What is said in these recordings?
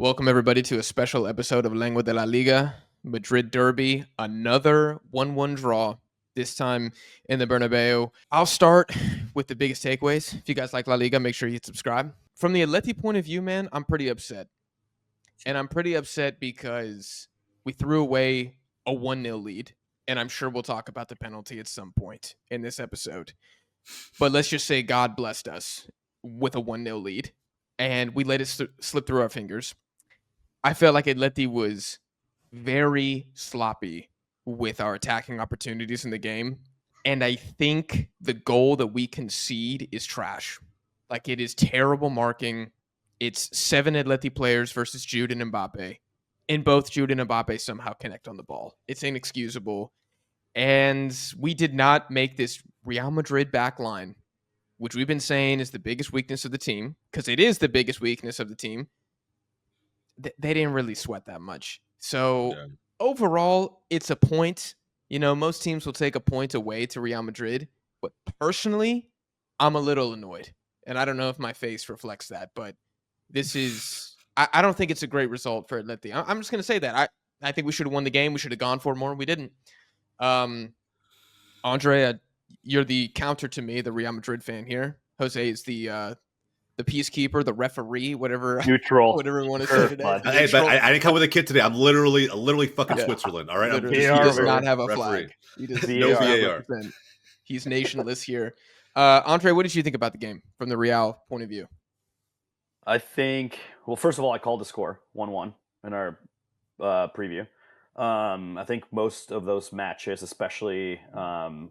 Welcome everybody to a special episode of Lengua de la Liga, Madrid Derby, another 1-1 draw, this time in the Bernabeu. I'll start with the biggest takeaways. If you guys like La Liga, make sure you hit subscribe. From the Atleti point of view, man, I'm pretty upset. And I'm pretty upset because we threw away a 1-0 lead, and I'm sure we'll talk about the penalty at some point in this episode. But let's just say God blessed us with a 1-0 lead, and we let it slip through our fingers. I felt like Atleti was very sloppy with our attacking opportunities in the game. And I think the goal that we concede is trash. Like, it is terrible marking. It's 7 Atleti players versus Jude and Mbappe. And both Jude and Mbappe somehow connect on the ball. It's inexcusable. And we did not make this Real Madrid back line, which we've been saying is the biggest weakness of the team, because it is the biggest weakness of the team. They didn't really sweat that much. So overall, it's a point. You know, most teams will take a point away to Real Madrid. But personally, I'm a little annoyed. And I don't know if my face reflects that. But this is... I don't think it's a great result for Atleti. I'm just going to say that. I think we should have won the game. We should have gone for more. We didn't. Andre, you're the counter to me, the Real Madrid fan here. Jose is the peacekeeper, the referee, whatever whatever we want to say today. Hey, but I didn't come with a kit today. I'm literally fucking Switzerland. All right, he does not have a flag. He does no VAR. He's nationless here. Andre, what did you think about the game from the Real point of view? I think, well, first of all, I called the score 1-1 in our preview. I think most of those matches, especially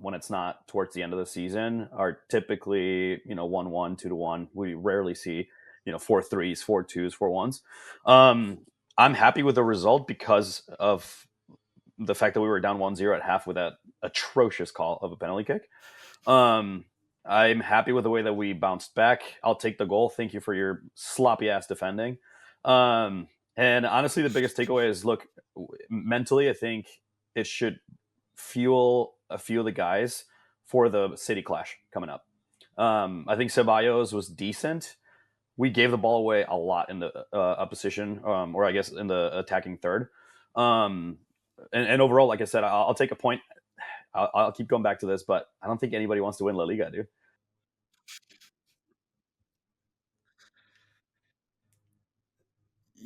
when it's not towards the end of the season, are typically 1-1, 2-1. We rarely see 4-3s, 4-2s, 4-1s. I'm happy with the result because of the fact that we were down 1-0 at half with that atrocious call of a penalty kick. I'm happy with the way that we bounced back. I'll take the goal. Thank you for your sloppy ass defending. And honestly, the biggest takeaway is, look, mentally, I think it should fuel a few of the guys for the City clash coming up. I think Ceballos was decent. We gave the ball away a lot in the opposition, or I guess in the attacking third. And overall, like I said, I'll take a point. I'll keep going back to this, but I don't think anybody wants to win La Liga, dude.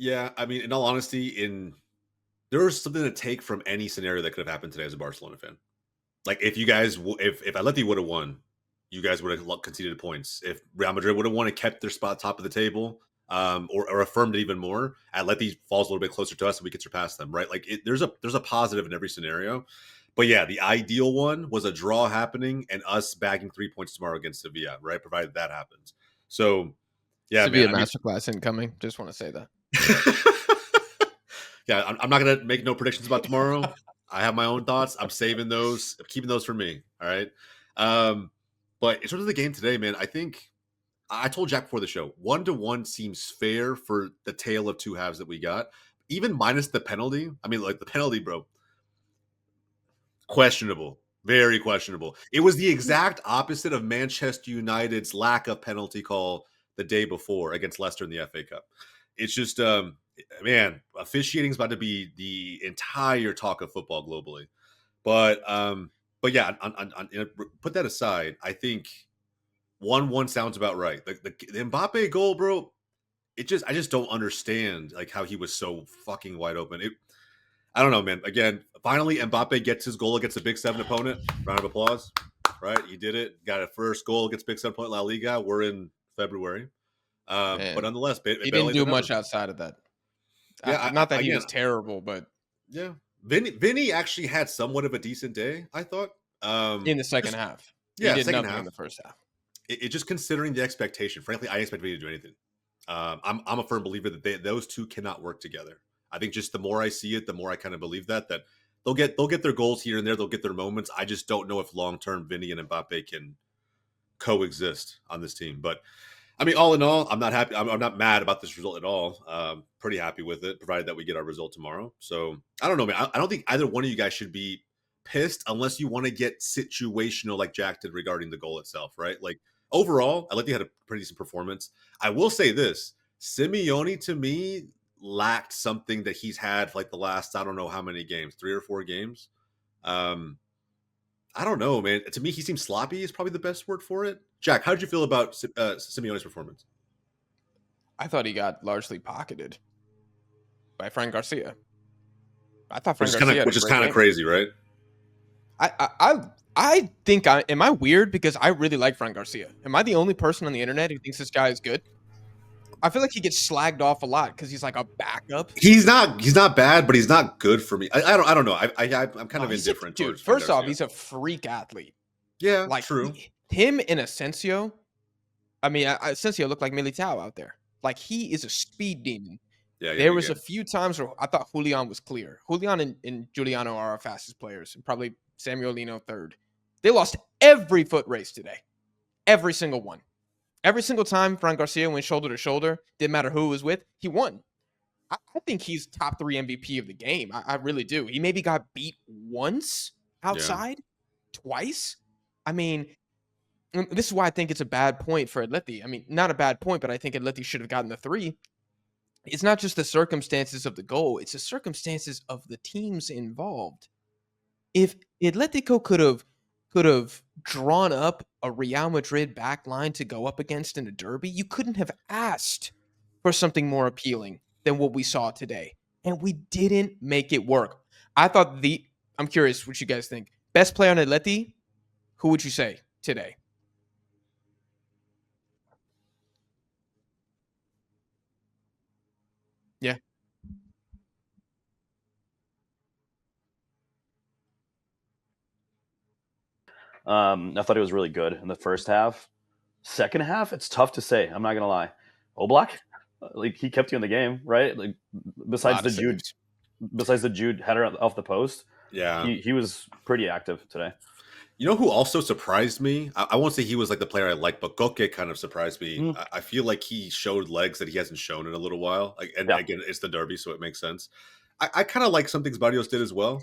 Yeah, I mean, in all honesty, there was something to take from any scenario that could have happened today as a Barcelona fan. Like, if Atleti would have won, you guys would have conceded points. If Real Madrid would have won and kept their spot top of the table, or affirmed it even more, Atleti falls a little bit closer to us and we can surpass them, right? Like, there's a positive in every scenario. But yeah, the ideal one was a draw happening and us bagging 3 points tomorrow against Sevilla, right? Provided that happens. So, yeah, Sevilla masterclass incoming. Just want to say that. Yeah, I'm not gonna make no predictions about tomorrow. I have my own thoughts. I'm saving those. I'm keeping those for me. All right. But in terms of the game today, man, I think I told Jack before the show, 1-1 seems fair for the tale of two halves that we got, even minus the penalty. I mean, like, the penalty, bro, questionable, very questionable. It was the exact opposite of Manchester United's lack of penalty call the day before against Leicester in the FA Cup. It's just, man, officiating is about to be the entire talk of football globally. But yeah, put that aside, I think 1-1 sounds about right. The Mbappe goal, bro, I just don't understand, like, how he was so fucking wide open. I don't know, man. Again, finally, Mbappe gets his goal against a Big Seven opponent. Round of applause. Right? He did it. Got a first goal against Big 7 point La Liga. We're in February. But nonetheless, he didn't do much outside of that. Yeah, not that he was terrible, but yeah, Vinny actually had somewhat of a decent day, I thought. In the second half, yeah, he did nothing in the first half. It just considering the expectation. Frankly, I didn't expect Vinny to do anything. I'm a firm believer that those two cannot work together. I think just the more I see it, the more I kind of believe that they'll get their goals here and there. They'll get their moments. I just don't know if long term Vinny and Mbappe can coexist on this team. But I mean, all in all, I'm not happy. I'm not mad about this result at all. Pretty happy with it, provided that we get our result tomorrow. So I don't know, man. I don't think either one of you guys should be pissed unless you want to get situational like Jack did regarding the goal itself, right? Like, overall, Atleti had a pretty decent performance. I will say this. Simeone, to me, lacked something that he's had for like the last, I don't know how many games, 3 or 4 games. I don't know, man. To me, he seems sloppy is probably the best word for it. Jack, how did you feel about Simeone's performance? I thought he got largely pocketed by Frank Garcia. I thought Frank Garcia had a Which is great kind of game. crazy, right? I think am I weird because I really like Frank Garcia? Am I the only person on the internet who thinks this guy is good? I feel like he gets slagged off a lot because he's like a backup. He's not bad, but he's not good for me. I don't know. I'm kind of He's indifferent dude. towards Frank First off, Garcia. he's a freak athlete. Yeah, Like true. him and Asensio. I mean, Asensio looked like Militao out there. Like he is a speed demon. Yeah, There was a few times where I thought Julian was clear. Julian and Giuliano are our fastest players, and probably Samuel Lino third. They lost every foot race today. Every single one. Every single time Fran Garcia went shoulder to shoulder, didn't matter who he was with, he won. I think he's top 3 MVP of the game. I really do. He maybe got beat once outside, twice. I mean, this is why I think it's a bad point for Atleti. I mean, not a bad point, but I think Atleti should have gotten the 3. It's not just the circumstances of the goal, it's the circumstances of the teams involved. If Atletico could have drawn up a Real Madrid back line to go up against in a derby, you couldn't have asked for something more appealing than what we saw today. And we didn't make it work. I'm curious what you guys think. Best player on Atleti, who would you say today? Yeah. I thought it was really good in the first half. Second half, it's tough to say. I'm not gonna lie. Oblak, like he kept you in the game, right? Like besides the Jude header off the post, Yeah. he was pretty active today. You know who also surprised me? I won't say he was like the player I like, but Goke kind of surprised me. I feel like he showed legs that he hasn't shown in a little while. Again, it's the derby, so it makes sense. I kind of like some things Barrios did as well.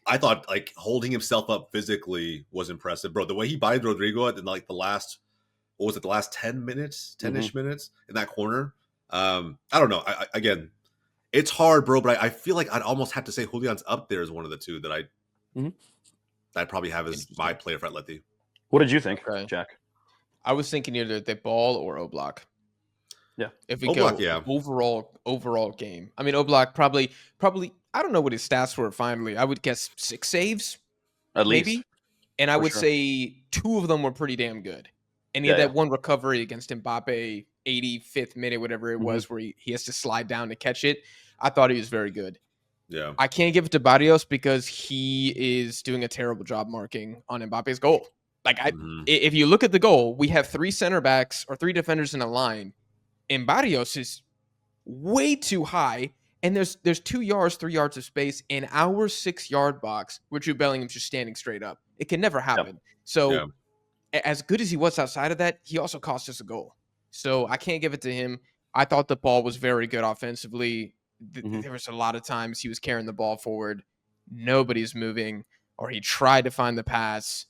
I thought like holding himself up physically was impressive, bro. The way he bodied Rodrigo in like the last, what was it, the last 10 minutes, 10-ish minutes in that corner. I don't know. Again, it's hard, bro, but I feel like I'd almost have to say Julian's up there as one of the two that I'd probably have as my player for Atleti. What did you think, Okay. Jack? I was thinking either the ball or Oblak. Yeah. If we Oblak, go yeah. overall game. I mean, Oblak probably I don't know what his stats were finally. I would guess 6 saves. At maybe. least. And I would sure. say 2 of them were pretty damn good. And he had that one recovery against Mbappe, 85th minute, whatever it was, where he has to slide down to catch it. I thought he was very good. Yeah. I can't give it to Barrios because he is doing a terrible job marking on Mbappe's goal. Like if you look at the goal, we have 3 center backs or 3 defenders in a line, and Barrios is way too high. And there's 2 yards, 3 yards of space in our 6-yard box where Jude Bellingham's just standing straight up. It can never happen. So as good as he was outside of that, he also cost us a goal. So I can't give it to him. I thought the ball was very good offensively. There was a lot of times he was carrying the ball forward. Nobody's moving, or he tried to find the pass.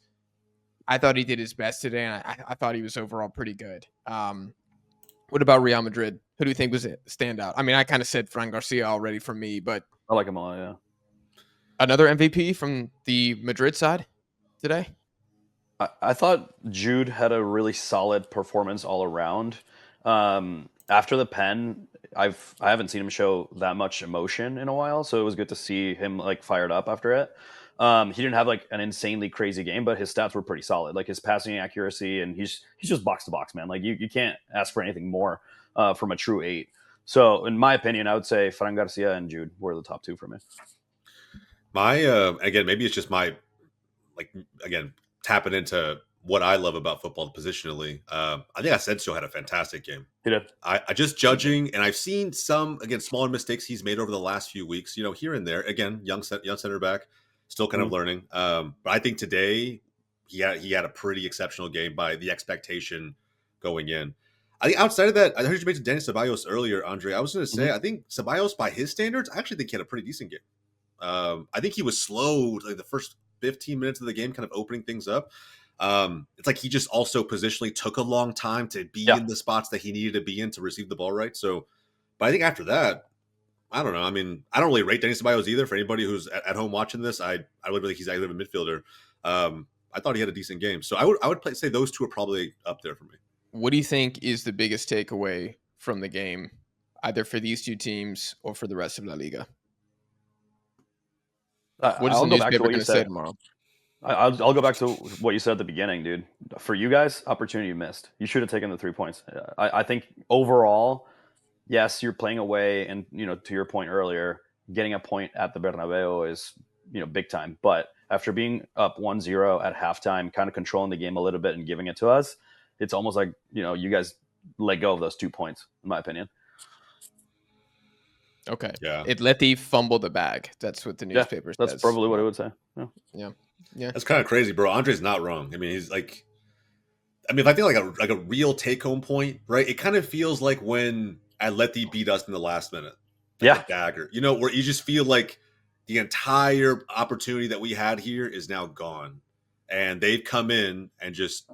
I thought he did his best today, and I thought he was overall pretty good. What about Real Madrid? Who do you think was a standout? I mean, I kind of said Fran Garcia already for me, but I like him a lot, yeah. Another MVP from the Madrid side today? I thought Jude had a really solid performance all around. After the pen, I haven't seen him show that much emotion in a while, so it was good to see him like fired up after it. He didn't have like an insanely crazy game, but his stats were pretty solid. Like his passing accuracy, and he's just box to box, man. Like you can't ask for anything more from a true 8. So in my opinion, I would say Fran Garcia and Jude were the top 2 for me. My again, maybe it's just my tapping into what I love about football positionally. I think Asensio had a fantastic game. He did. I just judging, and I've seen some smaller mistakes he's made over the last few weeks. Here and there. Again, young center back, still kind of learning. But I think today he had a pretty exceptional game by the expectation going in. I think outside of that, I heard you mention Danny Ceballos earlier, Andre. I was going to say I think Ceballos, by his standards, I actually think he had a pretty decent game. I think he was slow like the first 15 minutes of the game, kind of opening things up. It's like he just also positionally took a long time to be in the spots that he needed to be in to receive the ball right. So, but I think after that, I don't know. I mean, I don't really rate Denis Ceballos either. For anybody who's at home watching this, I would think he's a midfielder. I thought he had a decent game, so I would say those two are probably up there for me. What do you think is the biggest takeaway from the game, either for these two teams or for the rest of La Liga? What is I'll the go back to newspaper what you going to say said. tomorrow? I'll go back to what you said at the beginning, dude. For you guys, opportunity missed. You should have taken the 3 points. I think overall, yes, you're playing away, and to your point earlier, getting a point at the Bernabeu is big time. But after being up 1-0 at halftime, kind of controlling the game a little bit and giving it to us, it's almost like you guys let go of those 2 points, in my opinion. Okay. Yeah. Atleti fumbled the bag. That's what the newspaper says. That's probably what it would say. Yeah. That's kind of crazy, bro. Andre's not wrong. I mean, he's like, if I think like a real take home point, right? It kind of feels like when Atleti beat us in the last minute, like the dagger, where you just feel like the entire opportunity that we had here is now gone, and they've come in and just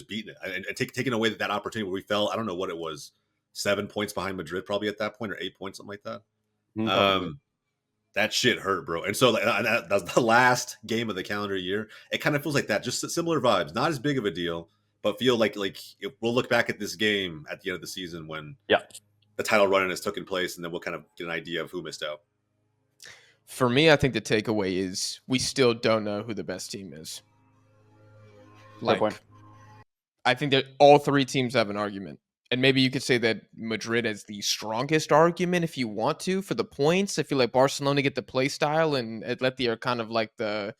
beaten it and taken away that opportunity where we fell. I don't know what it was, 7 points behind Madrid probably at that point, or 8 points, something like that. That shit hurt, bro. And so that's the last game of the calendar year. It kind of feels like that, just similar vibes. Not as big of a deal, but feel like we'll look back at this game at the end of the season when the title run has taken place, and then we'll kind of get an idea of who missed out. For me, I think the takeaway is we still don't know who the best team is. Fair point. I think that all three teams have an argument. And maybe you could say that Madrid has the strongest argument if you want to for the points. I feel like Barcelona get the play style, and Atleti are kind of like the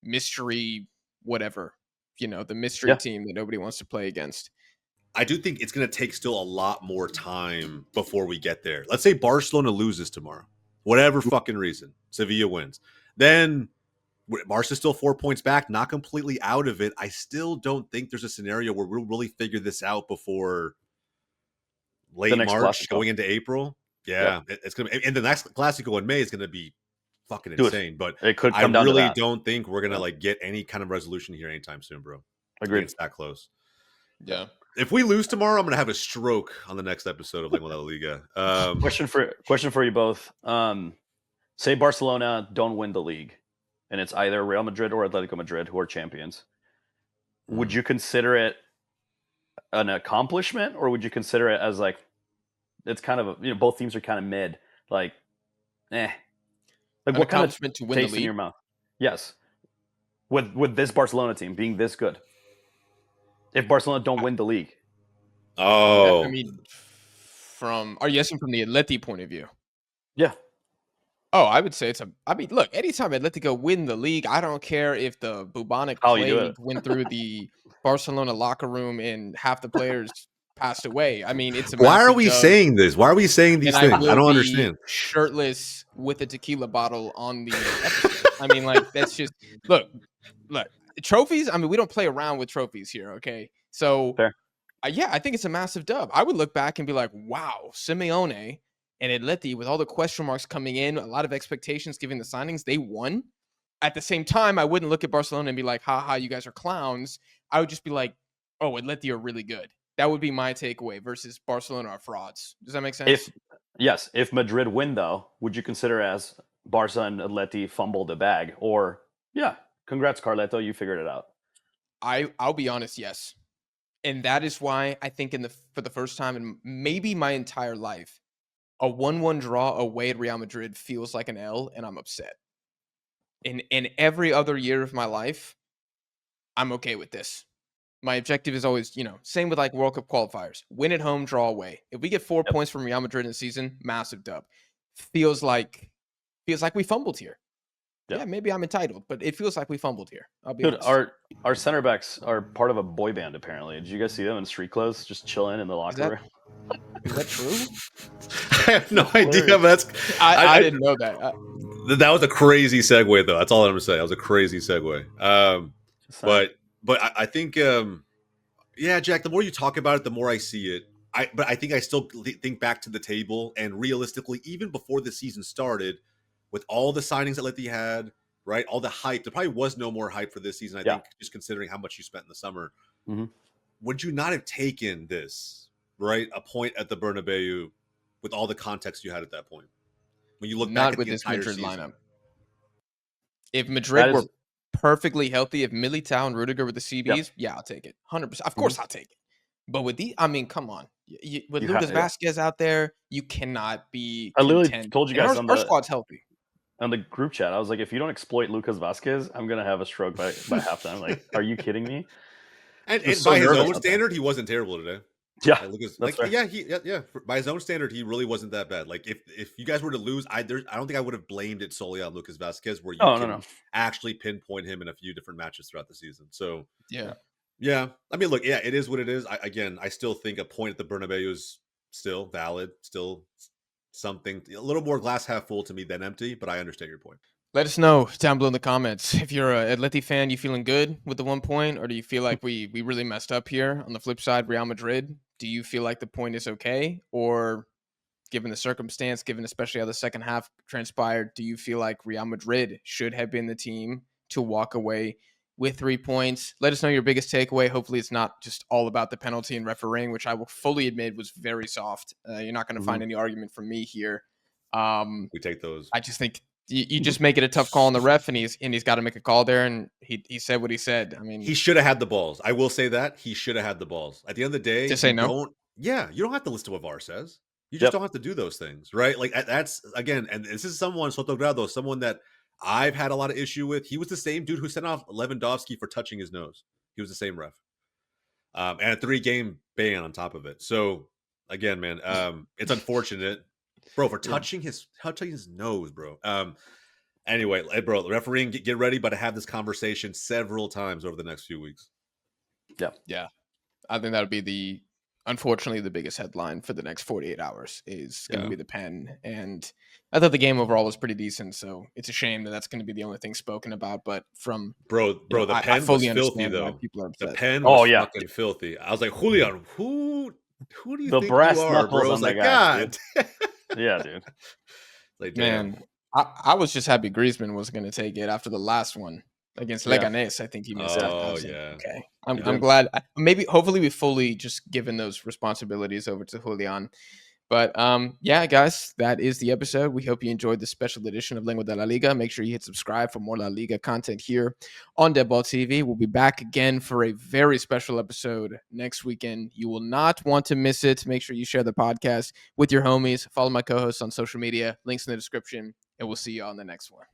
mystery whatever, the mystery team that nobody wants to play against. I do think it's going to take still a lot more time before we get there. Let's say Barcelona loses tomorrow, whatever fucking reason, Sevilla wins. Then Barca's still 4 points back, not completely out of it. I still don't think there's a scenario where we'll really figure this out before late March, going into April. Yeah, it's gonna be, and the next Clasico in May is gonna be fucking insane. But it could come I down really to that. don't think we're gonna get any kind of resolution here anytime soon, bro. Agreed. It's that close. Yeah. If we lose tomorrow, I'm gonna have a stroke on the next episode of La Liga. Question for you both. Say Barcelona don't win the league, and it's either Real Madrid or Atletico Madrid who are champions. Would you consider it an accomplishment, or would you consider it as like it's kind of both teams are kind of mid, like what kind of to win taste in your mouth? Yes, with this Barcelona team being this good, if Barcelona don't win the league. Oh, I mean, are you asking from the Atleti point of view? Yeah. Oh, I would say look, anytime Atletico win the league, I don't care if the bubonic plague went through the Barcelona locker room and half the players passed away. I mean, it's a why are we dub, saying this? Why are we saying these things? I don't understand. Shirtless with a tequila bottle on the episode. I mean, that's just look. Trophies. I mean, we don't play around with trophies here. Okay, so I think it's a massive dub. I would look back and be like, wow, Simeone and Atleti, with all the question marks coming in, a lot of expectations given the signings, they won. At the same time, I wouldn't look at Barcelona and be like, haha, you guys are clowns. I would just be like, oh, Atleti are really good. That would be my takeaway versus Barcelona are frauds. Does that make sense? If Madrid win, though, would you consider as Barca and Atleti fumbled the bag? Or, congrats, Carleto, you figured it out. I'll be honest, yes. And that is why I think for the first time in maybe my entire life, a 1-1 draw away at Real Madrid feels like an L, and I'm upset. In every other year of my life, I'm okay with this. My objective is always, same with like World Cup qualifiers. Win at home, draw away. If we get 4 points from Real Madrid in the season, massive dub. Feels like we fumbled here. Yeah, maybe I'm entitled, but it feels like we fumbled here. I'll be honest. Our center backs are part of a boy band, apparently. Did you guys see them in street clothes, just chilling in the locker room? Is that true? I have no idea. But I didn't know that. That was a crazy segue, though. That's all I'm going to say. That was a crazy segue. But I think, Jack, the more you talk about it, the more I see it. But I think I still think back to the table, and realistically, even before the season started, with all the signings that Atleti had, right, all the hype, there probably was no more hype for this season, I think, just considering how much you spent in the summer. Mm-hmm. Would you not have taken this, right, a point at the Bernabeu with all the context you had at that point? when you look back Not at with the this entire Madrid season. lineup. If That Madrid were is, perfectly healthy, if Militao and Rudiger were the yep. CBs, yeah, I'll take it. 100%. Of Mhm. course I'll take it. But with I mean, come on. With You Lucas yeah. Vasquez out there, you cannot be I literally content. told you And guys our squad's healthy. on the group chat. I was like, if you don't exploit Lucas Vasquez, I'm gonna have a stroke by halftime. Like, are you kidding me? And, Just and so by his nervous own out there. standard, he wasn't terrible today. Yeah, Like Lucas, that's like fair. yeah. By his own standard, he really wasn't that bad. Like if you guys were to lose, I don't think I would have blamed it solely on Lucas Vasquez, where you Oh no. can actually pinpoint him in a few different matches throughout the season. So Yeah. yeah, I mean, look, yeah, it is what it is. I still think a point at the Bernabeu is still valid, still something a little more glass half full to me than empty. But I understand your point. Let us know down below in the comments. If you're a Atleti fan, you feeling good with the 1 point? Or do you feel like we really messed up here? On the flip side, Real Madrid, do you feel like the point is okay? Or given the circumstance, given especially how the second half transpired, do you feel like Real Madrid should have been the team to walk away with 3 points? Let us know your biggest takeaway. Hopefully it's not just all about the penalty and refereeing, which I will fully admit was very soft. You're not going to find any argument from me here. We take those. I just think you just make it a tough call on the ref, and he's got to make a call there, and he said what he said. I mean, He should have had the balls. I will say that he should have had the balls. At the end of the day, to say no. you don't have to listen to what VAR says. You just Yep. don't have to do those things, right? Like that's again, and this is someone Sotogrado, someone that I've had a lot of issue with. He was the same dude who sent off Lewandowski for touching his nose. He was the same ref, and a 3-game ban on top of it. So again, man, it's unfortunate, bro, for touching his nose, bro. Anyway, bro, the refereeing, get ready, but to have this conversation several times over the next few weeks. Yeah, I think that would be unfortunately the biggest headline for the next 48 hours is going to be the pen. And I thought the game overall was pretty decent, so it's a shame that that's going to be the only thing spoken about. But from bro, the I pen was fully filthy understand why though. people are The upset. pen Oh was yeah. fucking filthy. I was like, Julian, who do you The think you brass are, bro? knuckles I on was the like, guy, God. Yeah, dude. Like, damn. Man, I was just happy Griezmann was going to take it after the last one against Yeah. Leganes. I think he missed it. I Oh was like, yeah. okay, He I'm did. glad. Maybe hopefully we fully just given those responsibilities over to Julian. But yeah, guys, that is the episode. We hope you enjoyed the special edition of Lengua de la Liga. Make sure you hit subscribe for more La Liga content here on Deadball TV. We'll be back again for a very special episode next weekend. You will not want to miss it. Make sure you share the podcast with your homies. Follow my co-hosts on social media. Links in the description, and we'll see you on the next one.